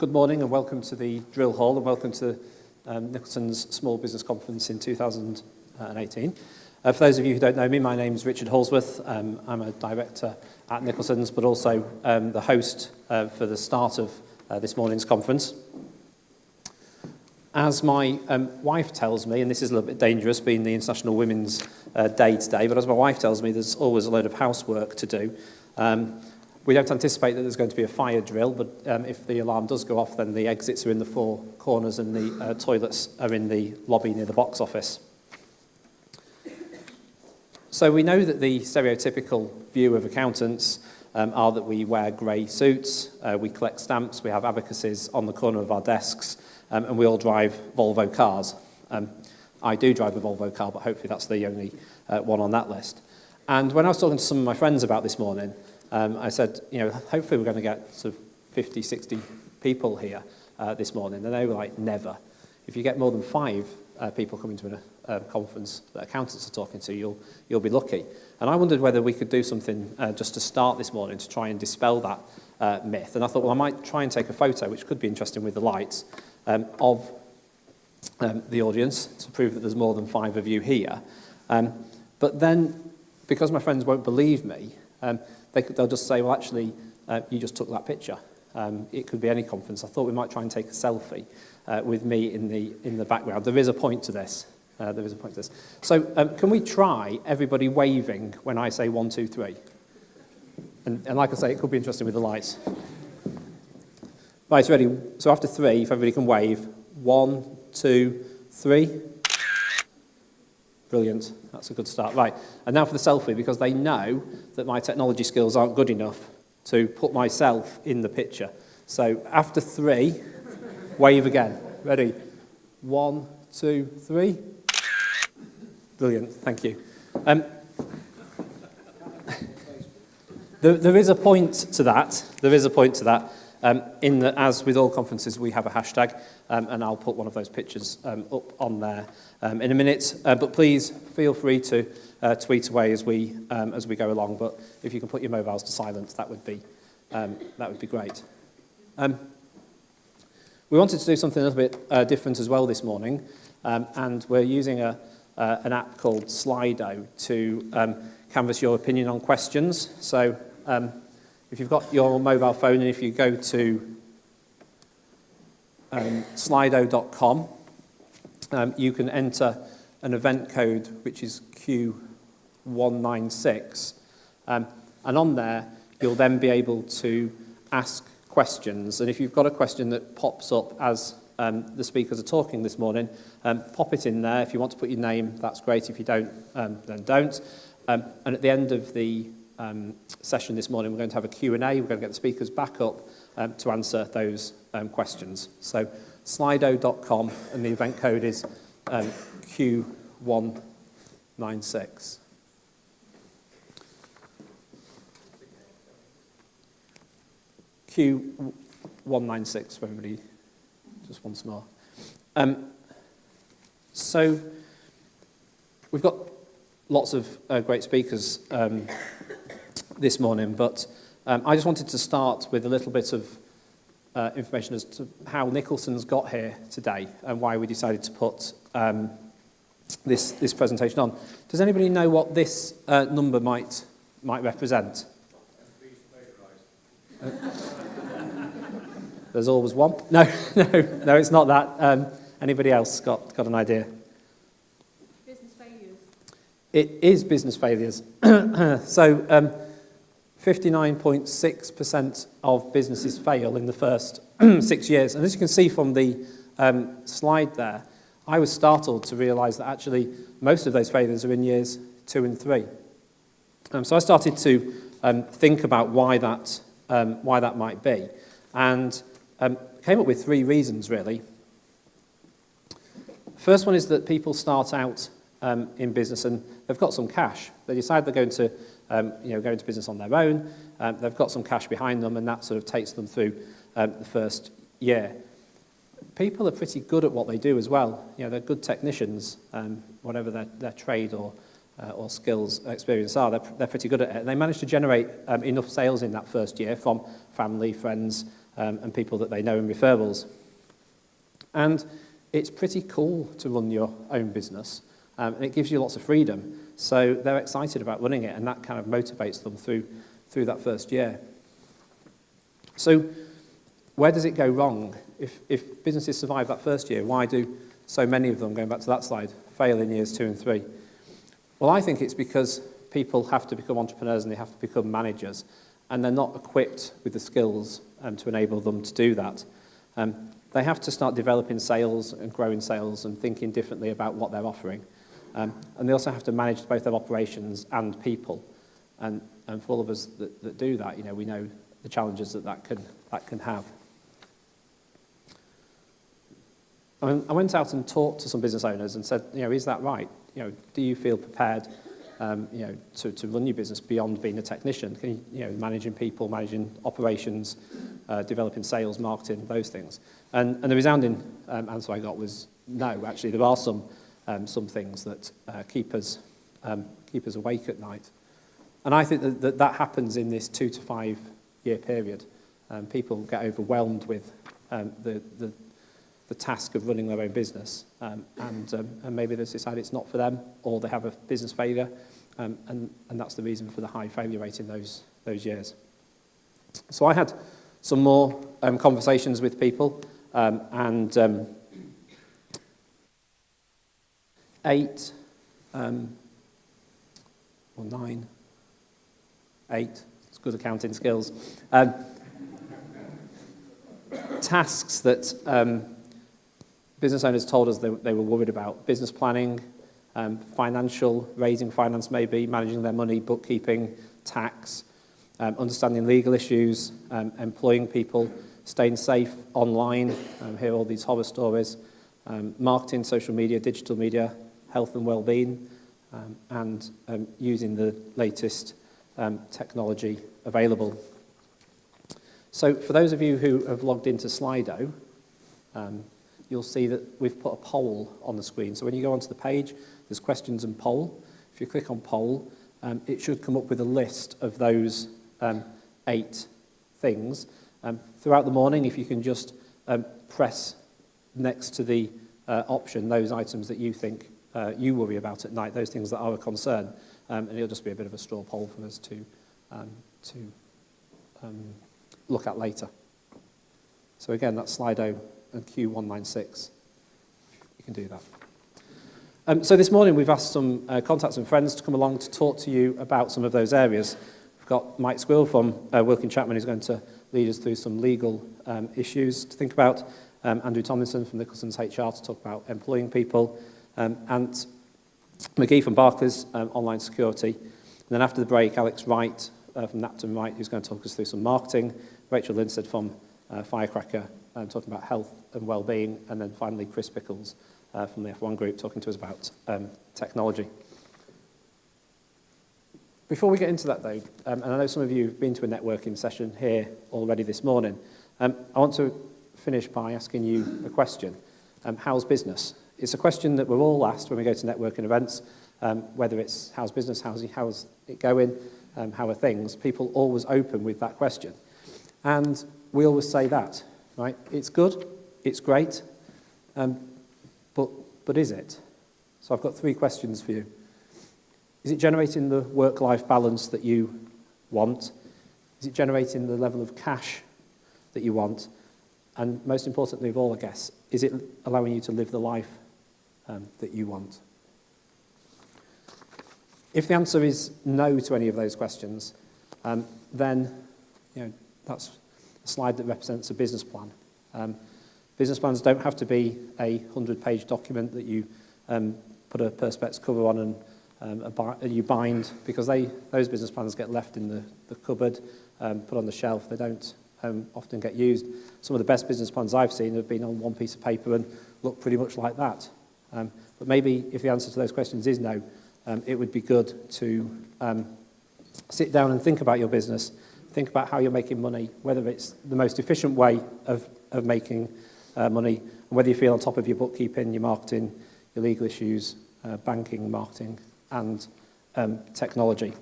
Good morning and welcome to the Drill Hall and welcome to Nicholsons Small Business Conference in 2018. For those of you who don't know me, my name is Richard Hallsworth. I'm a director at Nicholsons, but also the host for the start of this morning's conference. As my wife tells me, and this is a little bit dangerous being the International Women's Day today, but as my wife tells me, there's always a load of housework to do. We don't anticipate that there's going to be a fire drill, but if the alarm does go off, then the exits are in the four corners and the toilets are in the lobby near the box office. So we know that the stereotypical view of accountants are that we wear grey suits, we collect stamps, we have abacuses on the corner of our desks, and we all drive Volvo cars. I do drive a Volvo car, but hopefully that's the only one on that list. And when I was talking to some of my friends about this morning, I said, hopefully we're going to get sort of 50, 60 people here this morning. And they were like, never. If you get more than 5 people coming to a conference that accountants are talking to, you'll be lucky. And I wondered whether we could do something just to start this morning to try and dispel that myth. And I thought, well, I might try and take a photo, which could be interesting with the lights, of the audience to prove that there's more than 5 of you here. But then, because my friends won't believe me, they'll just say, well, actually, you just took that picture. It could be any conference. I thought we might try and take a selfie with me in the background. There is a point to this. So can we try everybody waving when I say 1, 2, 3? And like I say, it could be interesting with the lights. Right, ready? So after 3, if everybody can wave. 1, 2, 3. Brilliant. That's a good start. Right, and now for the selfie, because they know that my technology skills aren't good enough to put myself in the picture. So after 3, wave again. Ready? 1, 2, 3. Brilliant. Thank you. There is a point to that. In that, as with all conferences, we have a hashtag, and I'll put one of those pictures up on there in a minute. But please feel free to tweet away as we go along. But if you can put your mobiles to silence, that would be great. We wanted to do something a little bit different as well this morning, and we're using an app called Slido to canvass your opinion on questions. So. If you've got your mobile phone and if you go to slido.com, you can enter an event code which is Q196, and on there you'll then be able to ask questions. And if you've got a question that pops up as the speakers are talking this morning, pop it in there. If you want to put your name, that's great. If you don't, then don't. And at the end of the session this morning, we're going to have a Q&A. We're going to get the speakers back up to answer those questions. So slido.com, and the event code is Q196. Q196 for everybody, just once more. So we've got lots of great speakers this morning, but I just wanted to start with a little bit of information as to how Nicholsons got here today and why we decided to put this presentation on. Does anybody know what this number might represent? There's always one. No, it's not that. Anybody else got an idea? Business failures. It is business failures. So 59.6% of businesses fail in the first 6 years. And as you can see from the slide there, I was startled to realise that actually most of those failures are in years 2 and 3. So I started to think about why that might be, and came up with 3 reasons really. First one is that people start out in business and they've got some cash. They decide they're going to go into business on their own. They've got some cash behind them, and that sort of takes them through the first year. People are pretty good at what they do as well. They're good technicians, whatever their trade or skills, experience are. They're pretty good at it. And they manage to generate enough sales in that first year from family, friends, and people that they know in referrals. And it's pretty cool to run your own business, and it gives you lots of freedom. So they're excited about running it, and that kind of motivates them through that first year. So where does it go wrong? If businesses survive that first year, why do so many of them, going back to that slide, fail in years 2 and 3? Well, I think it's because people have to become entrepreneurs and they have to become managers, and they're not equipped with the skills to enable them to do that. They have to start developing sales and growing sales and thinking differently about what they're offering. And they also have to manage both their operations and people. And for all of us that do that, we know the challenges that can have. I went out and talked to some business owners and said, is that right? Do you feel prepared, to run your business beyond being a technician? Can you, managing people, managing operations, developing sales, marketing, those things? And the resounding answer I got was no. Actually, there are some things that keep us awake at night. And I think that happens in this 2 to 5 year period. People get overwhelmed with the task of running their own business, and maybe they decide it's not for them, or they have a business failure, and that's the reason for the high failure rate in those years. So I had some more conversations with people, and 8 or 9, 8, it's good accounting skills, tasks that business owners told us they were worried about: business planning, raising finance maybe, managing their money, bookkeeping, tax, understanding legal issues, employing people, staying safe online, hear all these horror stories, marketing, social media, digital media, health and well-being, and using the latest technology available. So for those of you who have logged into Slido, you'll see that we've put a poll on the screen. So when you go onto the page, there's questions and poll. If you click on poll, it should come up with a list of those 8 things. Throughout the morning, if you can just press next to the option those items that you think you worry about at night, those things that are a concern, and it'll just be a bit of a straw poll for us to look at later. So again, that's Slido and Q196. You can do that. So this morning we've asked some contacts and friends to come along to talk to you about some of those areas. We've got Mike Squill from Wilkin Chapman, who's going to lead us through some legal issues to think about, Andrew Tomlinson from Nicholsons HR to talk about employing people, and McGee from Barclays, online security. And then after the break, Alex Wright from Napton Wright, who's going to talk us through some marketing, Rachel Linstead from Firecracker, talking about health and well-being, and then finally Chris Pickles from the F1 Group talking to us about technology. Before we get into that though, and I know some of you have been to a networking session here already this morning, I want to finish by asking you a question. How's business? It's a question that we're all asked when we go to networking events, whether it's how's business, how's it going, how are things. People always open with that question. And we always say that, right? It's good, it's great, but is it? So I've got 3 questions for you. Is it generating the work-life balance that you want? Is it generating the level of cash that you want? And most importantly of all, I guess, is it allowing you to live the life that you want? If the answer is no to any of those questions, then that's a slide that represents a business plan. Business plans don't have to be a 100-page document that you put a Perspex cover on and you bind, because those business plans get left in the cupboard, put on the shelf. They don't often get used. Some of the best business plans I've seen have been on one piece of paper and look pretty much like that. But maybe if the answer to those questions is no, it would be good to sit down and think about your business, think about how you're making money, whether it's the most efficient way of making money, and whether you feel on top of your bookkeeping, your marketing, your legal issues, banking, marketing, and technology.